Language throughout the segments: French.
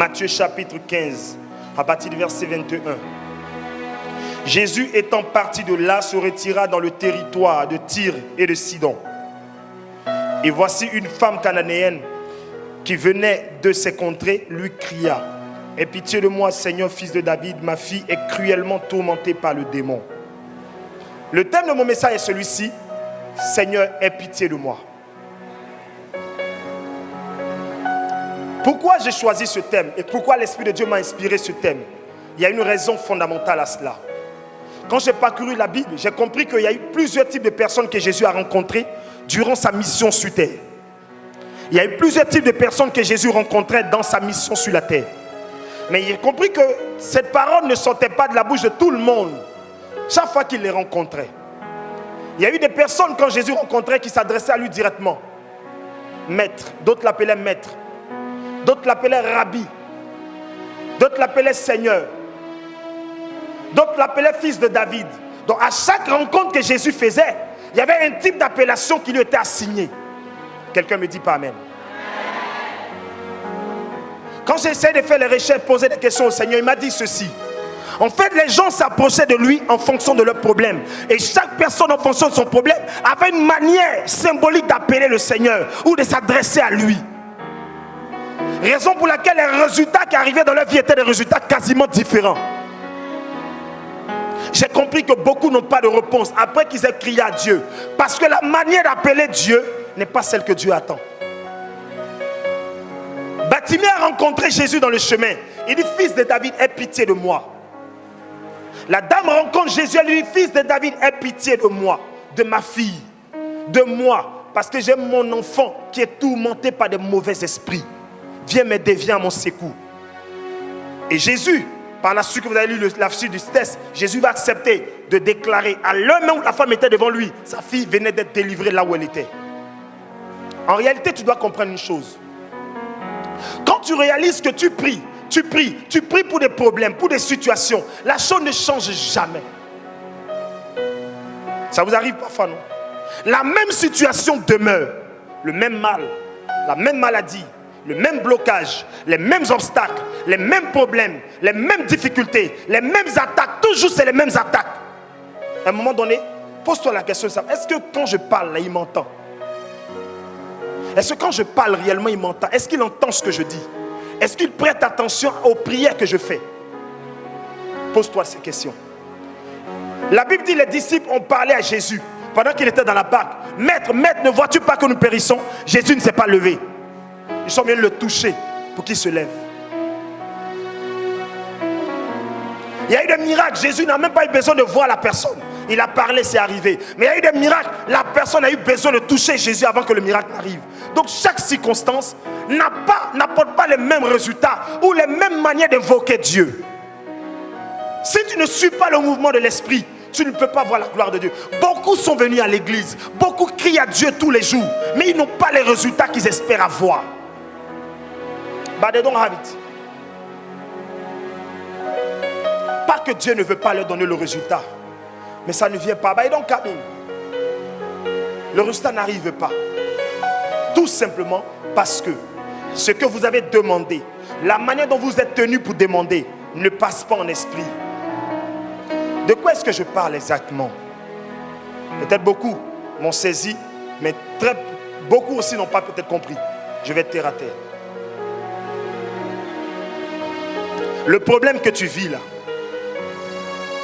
Matthieu chapitre 15, à partir du verset 21. Jésus étant parti de là, se retira dans le territoire de Tyr et de Sidon. Et voici une femme cananéenne qui venait de ces contrées, lui cria: aie pitié de moi, Seigneur, fils de David, ma fille est cruellement tourmentée par le démon. Le thème de mon message est celui-ci: Seigneur, aie pitié de moi. Pourquoi j'ai choisi ce thème et pourquoi l'Esprit de Dieu m'a inspiré ce thème? Il y a une raison fondamentale à cela. Quand j'ai parcouru la Bible, j'ai compris qu'il y a eu plusieurs types de personnes que Jésus a rencontrées durant sa mission sur terre. Il y a eu plusieurs types de personnes que Jésus rencontrait dans sa mission sur la terre. Mais il a compris que cette parole ne sortait pas de la bouche de tout le monde chaque fois qu'il les rencontrait. Il y a eu des personnes quand Jésus rencontrait qui s'adressaient à lui directement. Maître, d'autres l'appelaient maître, d'autres l'appelaient rabbi, d'autres l'appelaient Seigneur, d'autres l'appelaient fils de David. Donc à chaque rencontre que Jésus faisait, il y avait un type d'appellation qui lui était assigné. Quelqu'un me dit pas amen. Quand j'essaie de faire les recherches, poser des questions au Seigneur, il m'a dit ceci: en fait, les gens s'approchaient de lui en fonction de leurs problèmes. Et chaque personne, en fonction de son problème, avait une manière symbolique d'appeler le Seigneur ou de s'adresser à lui. Raison pour laquelle les résultats qui arrivaient dans leur vie étaient des résultats quasiment différents. J'ai compris que beaucoup n'ont pas de réponse après qu'ils aient crié à Dieu. Parce que la manière d'appeler Dieu n'est pas celle que Dieu attend. Bartimée a rencontré Jésus dans le chemin. Il dit: fils de David, aie pitié de moi. La dame rencontre Jésus, elle lui dit: fils de David, aie pitié de moi, de ma fille, de moi, parce que j'ai mon enfant qui est tourmenté par des mauvais esprits. Viens m'aider, viens à mon secours. Et Jésus, par la suite que vous avez lu la suite du test, Jésus va accepter de déclarer à l'heure même où la femme était devant lui, sa fille venait d'être délivrée là où elle était. En réalité, tu dois comprendre une chose. Quand tu réalises que tu pries pour des problèmes, pour des situations, la chose ne change jamais. Ça vous arrive parfois, non? La même situation demeure, le même mal, la même maladie, le même blocage, les mêmes obstacles, les mêmes problèmes, les mêmes difficultés, les mêmes attaques, toujours c'est les mêmes attaques. À un moment donné, pose-toi la question: est-ce que quand je parle là, il m'entend? Est-ce que quand je parle réellement, il m'entend? Est-ce qu'il entend ce que je dis? Est-ce qu'il prête attention aux prières que je fais? Pose-toi ces questions. La Bible dit: les disciples ont parlé à Jésus pendant qu'il était dans la barque. Maître, ne vois-tu pas que nous périssons? Jésus ne s'est pas levé. Ils sont venus le toucher pour qu'il se lève. Il y a eu des miracles. Jésus n'a même pas eu besoin de voir la personne. Il a parlé, c'est arrivé. Mais il y a eu des miracles. La personne a eu besoin de toucher Jésus avant que le miracle n'arrive. Donc chaque circonstance n'apporte pas les mêmes résultats ou les mêmes manières d'invoquer Dieu. Si tu ne suis pas le mouvement de l'esprit, tu ne peux pas voir la gloire de Dieu. Beaucoup sont venus à l'église. Beaucoup crient à Dieu tous les jours. Mais ils n'ont pas les résultats qu'ils espèrent avoir. But they don't have it. Pas que Dieu ne veut pas leur donner le résultat, mais ça ne vient pas. But they don't come in. Le résultat n'arrive pas. Tout simplement parce que ce que vous avez demandé, la manière dont vous êtes tenu pour demander, ne passe pas en esprit. De quoi est-ce que je parle exactement? Peut-être beaucoup m'ont saisi, mais beaucoup aussi n'ont pas peut-être compris. Je vais terre à terre. Le problème que tu vis là,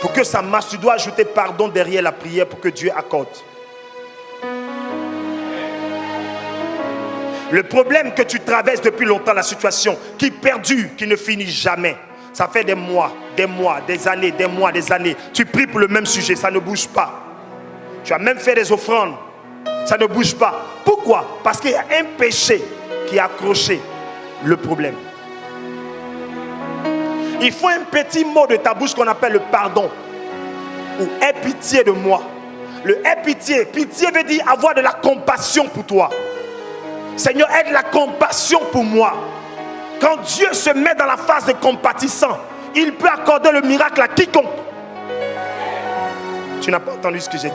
pour que ça marche, tu dois ajouter pardon derrière la prière pour que Dieu accorde. Le problème que tu traverses depuis longtemps, la situation qui perdure, qui ne finit jamais. Ça fait des mois, des années, des mois, des années. Tu pries pour le même sujet, ça ne bouge pas. Tu as même fait des offrandes, ça ne bouge pas. Pourquoi? Parce qu'il y a un péché qui a accroché le problème. Il faut un petit mot de ta bouche qu'on appelle le pardon. Ou aie pitié de moi. Le aie pitié. Pitié veut dire avoir de la compassion pour toi. Seigneur, aie de la compassion pour moi. Quand Dieu se met dans la phase de compatissant, il peut accorder le miracle à quiconque. Tu n'as pas entendu ce que j'ai dit.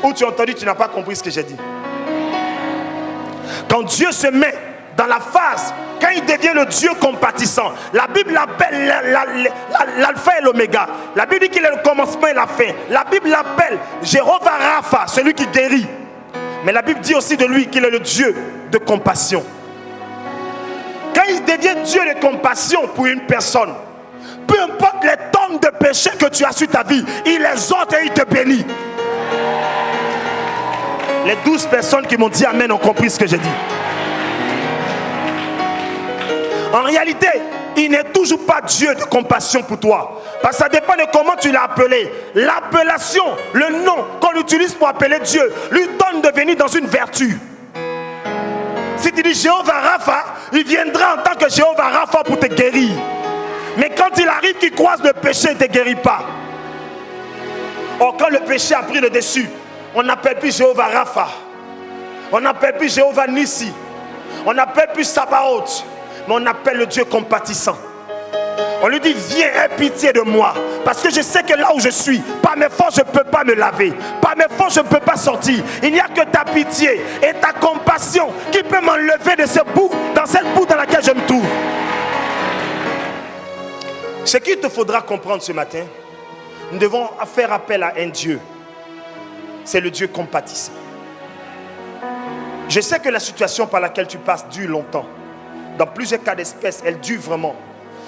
Ou tu as entendu, tu n'as pas compris ce que j'ai dit. Quand Dieu se met dans la phase, quand il devient le Dieu compatissant, la Bible l'appelle l'alpha et l'oméga. La Bible dit qu'il est le commencement et la fin. La Bible l'appelle Jéhovah Rapha, celui qui guérit. Mais la Bible dit aussi de lui qu'il est le Dieu de compassion. Quand il devient Dieu de compassion pour une personne, peu importe les tonnes de péchés que tu as sur ta vie, il les ôte et il te bénit. Les 12 personnes qui m'ont dit Amen ont compris ce que j'ai dit. En réalité, il n'est toujours pas Dieu de compassion pour toi. Parce que ça dépend de comment tu l'as appelé. L'appellation, le nom qu'on utilise pour appeler Dieu, lui donne de venir dans une vertu. Si tu dis Jéhovah Rapha, il viendra en tant que Jéhovah Rapha pour te guérir. Mais quand il arrive qu'il croise le péché, il ne te guérit pas. Or, quand le péché a pris le dessus, on n'appelle plus Jéhovah Rapha. On n'appelle plus Jéhovah Nissi. On n'appelle plus Sabaoth. Mais on appelle le Dieu compatissant. On lui dit, viens, aie pitié de moi. Parce que je sais que là où je suis, par mes forces, je ne peux pas me laver. Par mes forces, je ne peux pas sortir. Il n'y a que ta pitié et ta compassion qui peut m'enlever de ce bout, dans cette boue dans laquelle je me trouve. Ce qu'il te faudra comprendre ce matin, nous devons faire appel à un Dieu. C'est le Dieu compatissant. Je sais que la situation par laquelle tu passes dure longtemps. Dans plusieurs cas d'espèce, elle dure vraiment.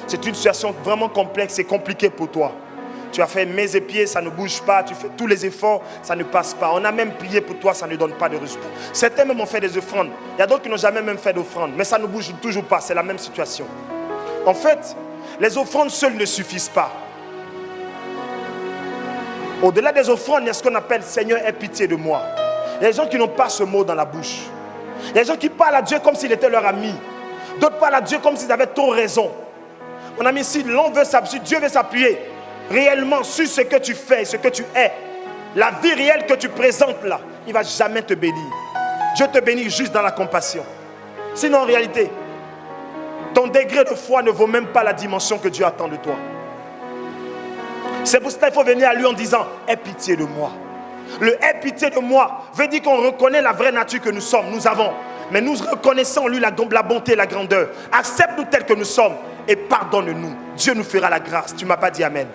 C'est une situation vraiment complexe et compliquée pour toi. Tu as fait mains et pieds, ça ne bouge pas. Tu fais tous les efforts, ça ne passe pas. On a même prié pour toi, ça ne donne pas de résultat. Certains même ont fait des offrandes. Il y a d'autres qui n'ont jamais même fait d'offrandes. Mais ça ne bouge toujours pas, c'est la même situation. En fait, les offrandes seules ne suffisent pas. Au-delà des offrandes, il y a ce qu'on appelle « Seigneur, aie pitié de moi ». Il y a des gens qui n'ont pas ce mot dans la bouche. Il y a des gens qui parlent à Dieu comme s'il était leur ami. D'autres parlent à Dieu comme s'ils avaient trop raison. Mon ami, si Dieu veut s'appuyer réellement sur ce que tu fais, ce que tu es, la vie réelle que tu présentes là, il ne va jamais te bénir. Dieu te bénit juste dans la compassion. Sinon, en réalité, ton degré de foi ne vaut même pas la dimension que Dieu attend de toi. C'est pour cela qu'il faut venir à lui en disant « Aie pitié de moi ». Le « Aie pitié de moi » veut dire qu'on reconnaît la vraie nature que nous sommes, nous avons. Mais nous reconnaissons en lui la bonté et la grandeur. Accepte-nous tels que nous sommes et pardonne-nous. Dieu nous fera la grâce. Tu ne m'as pas dit Amen.